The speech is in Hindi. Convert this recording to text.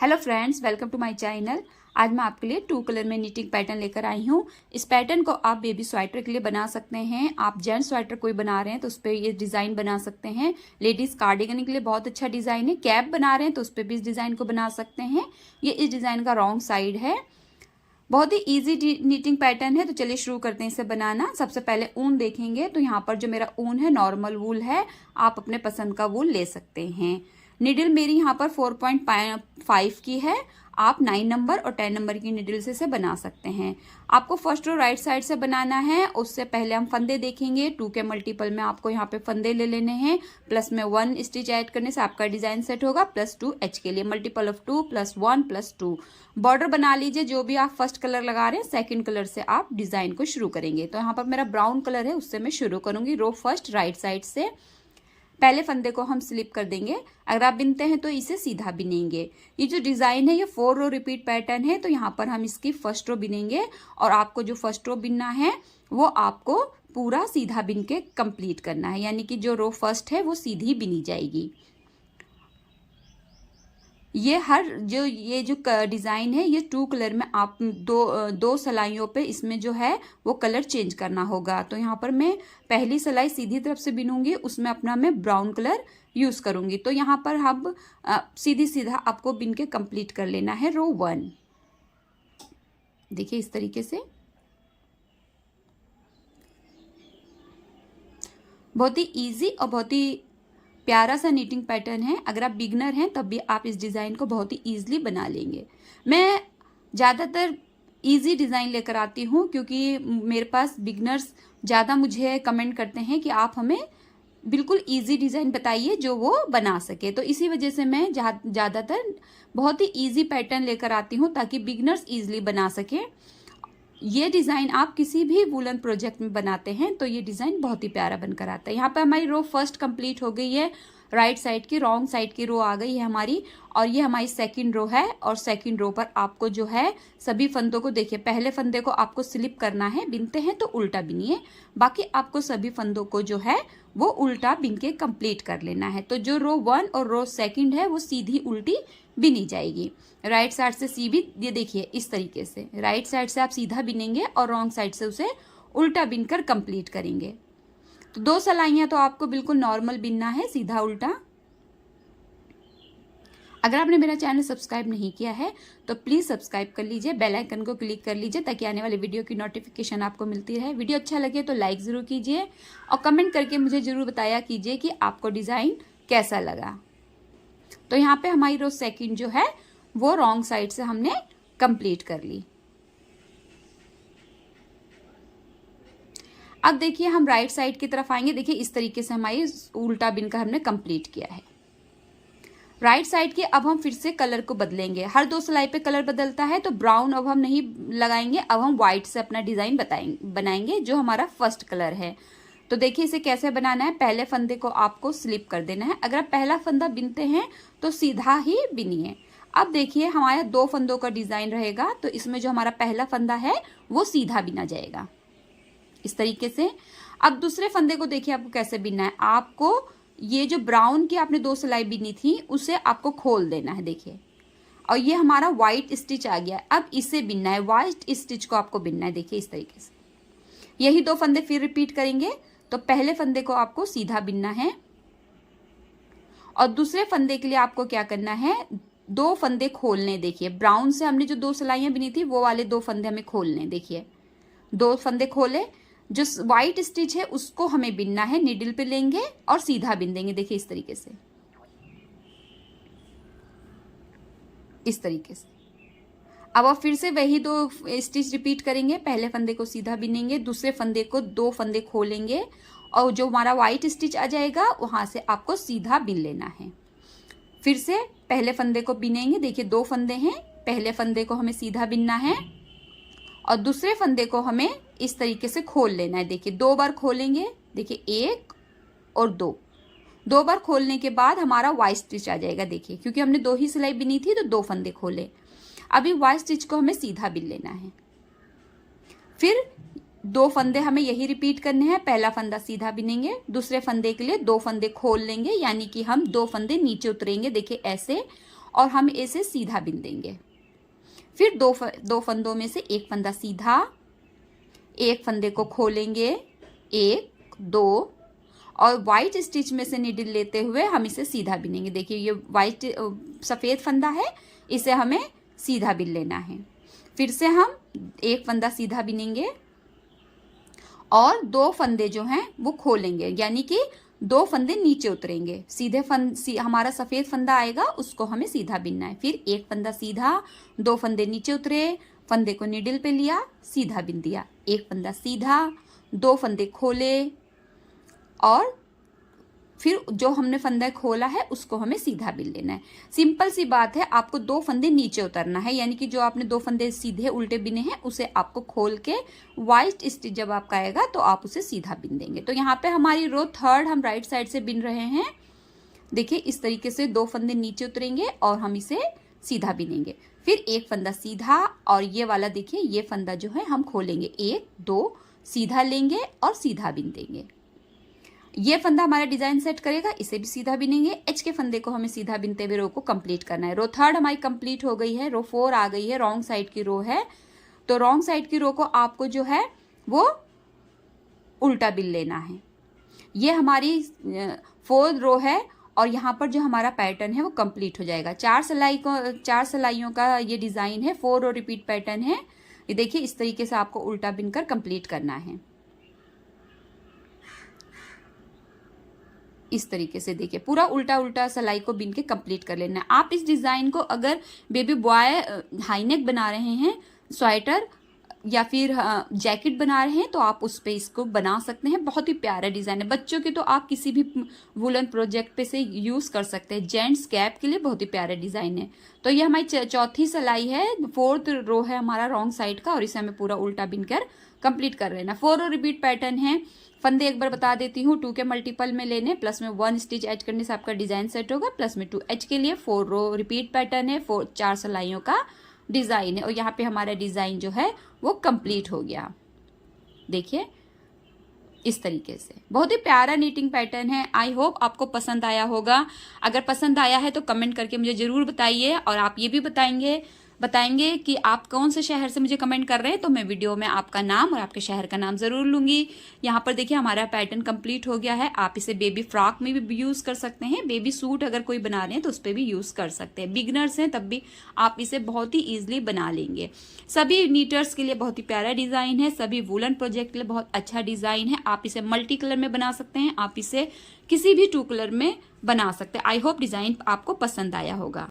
Hello friends, welcome to my channel. आज मैं आपके लिए 2 कलर में नीटिंग पैटर्न लेकर आई हूँ। इस पैटर्न को आप बेबी स्वेटर के लिए बना सकते हैं। आप जेंट्स स्वेटर कोई बना रहे हैं तो उस पर ये डिज़ाइन बना सकते हैं। लेडीज़ कार्डिगन के लिए बहुत अच्छा डिज़ाइन है। कैप बना रहे हैं तो उस पर भी इस डिज़ाइन को बना सकते हैं। ये इस डिज़ाइन का रॉन्ग साइड है। बहुत ही इजी नीटिंग पैटर्न है। तो चलिए शुरू करते हैं इसे बनाना। सबसे पहले ऊन देखेंगे तो यहाँ पर जो मेरा ऊन है नॉर्मल वूल है। आप अपने पसंद का वूल ले सकते हैं। निडल मेरी यहाँ पर 4.5 की है। आप 9 नंबर और 10 नंबर की निडल से इसे बना सकते हैं। आपको फर्स्ट रो राइट साइड से बनाना है। उससे पहले हम फंदे देखेंगे। 2 के मल्टीपल में आपको यहाँ पे फंदे ले लेने हैं। प्लस में 1 स्टिच ऐड करने से आपका डिजाइन सेट होगा। +2 H के लिए मल्टीपल ऑफ 2 +1 +2 बॉर्डर बना लीजिए। जो भी आप फर्स्ट कलर लगा रहे हैं सेकेंड कलर से आप डिजाइन को शुरू करेंगे। तो यहाँ पर मेरा ब्राउन कलर है, उससे मैं शुरू करूंगी। रो फर्स्ट राइट साइड से पहले फंदे को हम स्लिप कर देंगे। अगर आप बिनते हैं तो इसे सीधा बिनेंगे। ये जो डिजाइन है ये 4 रो रिपीट पैटर्न है। तो यहाँ पर हम इसकी फर्स्ट रो बिनेंगे और आपको जो फर्स्ट रो बिनना है वो आपको पूरा सीधा बिन के कंप्लीट करना है, यानी कि जो रो फर्स्ट है वो सीधी बिनी जाएगी। ये जो डिज़ाइन है ये 2 कलर में आप दो सिलाइयों पे इसमें जो है वो कलर चेंज करना होगा। तो यहाँ पर मैं पहली सिलाई सीधी तरफ से बिनूंगी, उसमें अपना मैं ब्राउन कलर यूज़ करूंगी। तो यहाँ पर अब सीधा आपको बिन के कंप्लीट कर लेना है रो 1। देखिए इस तरीके से बहुत ही ईजी और बहुत ही प्यारा सा नीटिंग पैटर्न है। अगर आप बिगनर हैं तब भी आप इस डिज़ाइन को बहुत ही ईजिली बना लेंगे। मैं ज़्यादातर इजी डिज़ाइन लेकर आती हूँ क्योंकि मेरे पास बिगनर्स ज़्यादा मुझे कमेंट करते हैं कि आप हमें बिल्कुल इजी डिज़ाइन बताइए जो वो बना सके। तो इसी वजह से मैं ज़्यादातर बहुत ही ईजी पैटर्न लेकर आती हूँ ताकि बिगनर्स ईजिली बना सकें। ये डिज़ाइन आप किसी भी वूलन प्रोजेक्ट में बनाते हैं तो ये डिज़ाइन बहुत ही प्यारा बनकर आता है। यहाँ पे हमारी रो फर्स्ट कंप्लीट हो गई है। राइट साइड की रॉन्ग साइड की रो आ गई है हमारी, और ये हमारी सेकंड रो है। और सेकंड रो पर आपको जो है सभी फंदों को देखिए, पहले फंदे को आपको स्लिप करना है। बिनते हैं तो उल्टा बिनिए, बाकी आपको सभी फंदों को जो है वो उल्टा बिन के कंप्लीट कर लेना है। तो जो रो 1 और रो सेकंड है वो सीधी उल्टी बिनी जाएगी। राइट साइड से सी भी ये देखिए इस तरीके से राइट साइड से आप सीधा बिनेंगे और रॉन्ग साइड से उसे उल्टा बिनकर कंप्लीट करेंगे। तो 2 सिलाइयां तो आपको बिल्कुल नॉर्मल बिनना है, सीधा उल्टा। अगर आपने मेरा चैनल सब्सक्राइब नहीं किया है तो प्लीज़ सब्सक्राइब कर लीजिए, बेल आइकन को क्लिक कर लीजिए ताकि आने वाली वीडियो की नोटिफिकेशन आपको मिलती रहे। वीडियो अच्छा लगे तो लाइक ज़रूर कीजिए और कमेंट करके मुझे ज़रूर बताया कीजिए कि आपको डिज़ाइन कैसा लगा। तो यहाँ पे हमारी रो सेकंड जो है वो रॉन्ग साइड से हमने कंप्लीट कर ली। अब देखिए हम राइट साइड की तरफ आएंगे। देखिए इस तरीके से हमारी उल्टा बिनकर हमने कंप्लीट किया है। राइट साइड के अब हम फिर से कलर को बदलेंगे। हर 2 सिलाई पे कलर बदलता है, तो ब्राउन अब हम नहीं लगाएंगे। अब हम व्हाइट से अपना डिजाइन बनाएंगे जो हमारा फर्स्ट कलर है। तो देखिए इसे कैसे बनाना है। पहले फंदे को आपको स्लिप कर देना है। अगर आप पहला फंदा बिनते हैं तो सीधा ही बिनिए। अब देखिए हमारा 2 फंदों का डिजाइन रहेगा, तो इसमें जो हमारा पहला फंदा है वो सीधा बिना जाएगा इस तरीके से। अब दूसरे फंदे को देखिए आपको कैसे बिनना है। आपको ये जो ब्राउन की आपने 2 सिलाई बिनी थी उसे आपको खोल देना है, देखिए। और ये हमारा व्हाइट स्टिच आ गया। अब इसे बिनना है, व्हाइट स्टिच को आपको बिनना है। देखिए इस तरीके से यही 2 फंदे फिर रिपीट करेंगे। तो पहले फंदे को आपको सीधा बिनना है और दूसरे फंदे के लिए आपको क्या करना है, 2 फंदे खोलने। देखिए ब्राउन से हमने जो 2 सिलाइयां बिनी थी वो वाले 2 फंदे हमें खोलने। देखिए 2 फंदे खोले, जो व्हाइट स्टिच है उसको हमें बिनना है। निडल पे लेंगे और सीधा बिन देंगे। देखिए इस तरीके से, इस तरीके से। अब आप फिर से वही 2 स्टिच रिपीट करेंगे। पहले फंदे को सीधा बिनेंगे, दूसरे फंदे को 2 फंदे खोलेंगे और जो हमारा व्हाइट स्टिच आ जाएगा वहां से आपको सीधा बिन लेना है। फिर से पहले फंदे को बिनेंगे। देखिए 2 फंदे हैं, पहले फंदे को हमें सीधा बिनना है और दूसरे फंदे को हमें इस तरीके से खोल लेना है। देखिए 2 बार खोलेंगे। देखिए 1 और 2 बार खोलने के बाद हमारा वाई स्टिच आ जाएगा। देखिए क्योंकि हमने 2 ही सिलाई बिनी थी तो 2 फंदे खोले। अभी वाई स्टिच को हमें सीधा बिन लेना है। फिर 2 फंदे हमें यही रिपीट करने हैं। पहला फंदा सीधा बिनेंगे, दूसरे फंदे के लिए 2 फंदे खोल लेंगे, यानी कि हम 2 फंदे नीचे उतरेंगे। देखिए ऐसे, और हम इसे सीधा बिन देंगे। फिर दो फंदों में से एक फंदा सीधा, एक फंदे को खोलेंगे, 1 2, और वाइट स्टिच में से नीडल लेते हुए हम इसे सीधा बिनेंगे। देखिए ये वाइट सफ़ेद फंदा है, इसे हमें सीधा बिन लेना है। फिर से हम एक फंदा सीधा बिनेंगे और 2 फंदे जो हैं वो खोलेंगे, यानी कि 2 फंदे नीचे उतरेंगे। हमारा सफ़ेद फंदा आएगा, उसको हमें सीधा बिनना है। फिर एक फंदा सीधा, 2 फंदे नीचे उतरे, फंदे को नीडल पे लिया, सीधा बिन दिया। एक फंदा सीधा, 2 फंदे खोले और फिर जो हमने फंदा खोला है उसको हमें सीधा बिन लेना है। सिंपल सी बात है, आपको 2 फंदे नीचे उतरना है, यानी कि जो आपने 2 फंदे सीधे उल्टे बिने हैं उसे आपको खोल के वाइट स्टिच जब आपका आएगा तो आप उसे सीधा बिन देंगे। तो यहाँ पे हमारी रो 3rd हम राइट साइड से बिन रहे हैं। देखिए इस तरीके से 2 फंदे नीचे उतरेंगे और हम इसे सीधा बिनेंगे। फिर एक फंदा सीधा और ये वाला देखिए ये फंदा जो है हम खोलेंगे, 1 2 सीधा लेंगे और सीधा बिन देंगे। ये फंदा हमारा डिजाइन सेट करेगा, इसे भी सीधा बिनेंगे। एच के फंदे को हमें सीधा बिनते हुए रो को कंप्लीट करना है। रो 3rd हमारी कंप्लीट हो गई है, रो 4 आ गई है, रॉन्ग साइड की रो है। तो रॉन्ग साइड की रो को आपको जो है वो उल्टा बिन लेना है। ये हमारी 4th रो है और यहाँ पर जो हमारा पैटर्न है वो कंप्लीट हो जाएगा। 4 सिलाइयों का ये डिजाइन है, 4 रो रिपीट पैटर्न है। ये देखिए इस तरीके से आपको उल्टा बिनकर कंप्लीट करना है। इस तरीके से देखिए पूरा उल्टा उल्टा सिलाई को बिन के कंप्लीट कर लेना है। आप इस डिजाइन को अगर बेबी बॉय हाई नेक बना रहे हैं, स्वेटर या फिर जैकेट बना रहे हैं तो आप उस पे इसको बना सकते हैं। बहुत ही प्यारा डिजाइन है। बच्चों के तो आप किसी भी वुलन प्रोजेक्ट पे से यूज कर सकते हैं। जेंट्स कैप के लिए बहुत ही प्यारा डिजाइन है। तो ये हमारी 4थी सिलाई है, 4th रो है हमारा रॉन्ग साइड का और इसे हमें पूरा उल्टा बिनकर कंप्लीट कर लेना। 4 रो रिपीट पैटर्न है। फंदे एक बार बता देती हूँ, 2 के मल्टीपल में लेने, प्लस में 1 स्टिच ऐड करने से आपका डिजाइन सेट होगा, प्लस में 2 एच के लिए 4 रो रिपीट पैटर्न है, 4 सिलाइयों का डिजाइन है। और यहाँ पे हमारा डिजाइन जो है वो कंप्लीट हो गया। देखिए इस तरीके से बहुत ही प्यारा नीटिंग पैटर्न है। आई होप आपको पसंद आया होगा। अगर पसंद आया है तो कमेंट करके मुझे जरूर बताइए और आप ये भी बताएंगे कि आप कौन से शहर से मुझे कमेंट कर रहे हैं, तो मैं वीडियो में आपका नाम और आपके शहर का नाम जरूर लूंगी। यहाँ पर देखिए हमारा पैटर्न कंप्लीट हो गया है। आप इसे बेबी फ्रॉक में भी यूज कर सकते हैं, बेबी सूट अगर कोई बना रहे हैं तो उस पर भी यूज कर सकते हैं। बिगनर्स हैं तब भी आप इसे बहुत ही ईजिली बना लेंगे। सभी नीटर्स के लिए बहुत ही प्यारा डिजाइन है, सभी वुलन प्रोजेक्ट के लिए बहुत अच्छा डिजाइन है। आप इसे मल्टी कलर में बना सकते हैं, आप इसे किसी भी 2 कलर में बना सकते हैं। आई होप डिजाइन आपको पसंद आया होगा।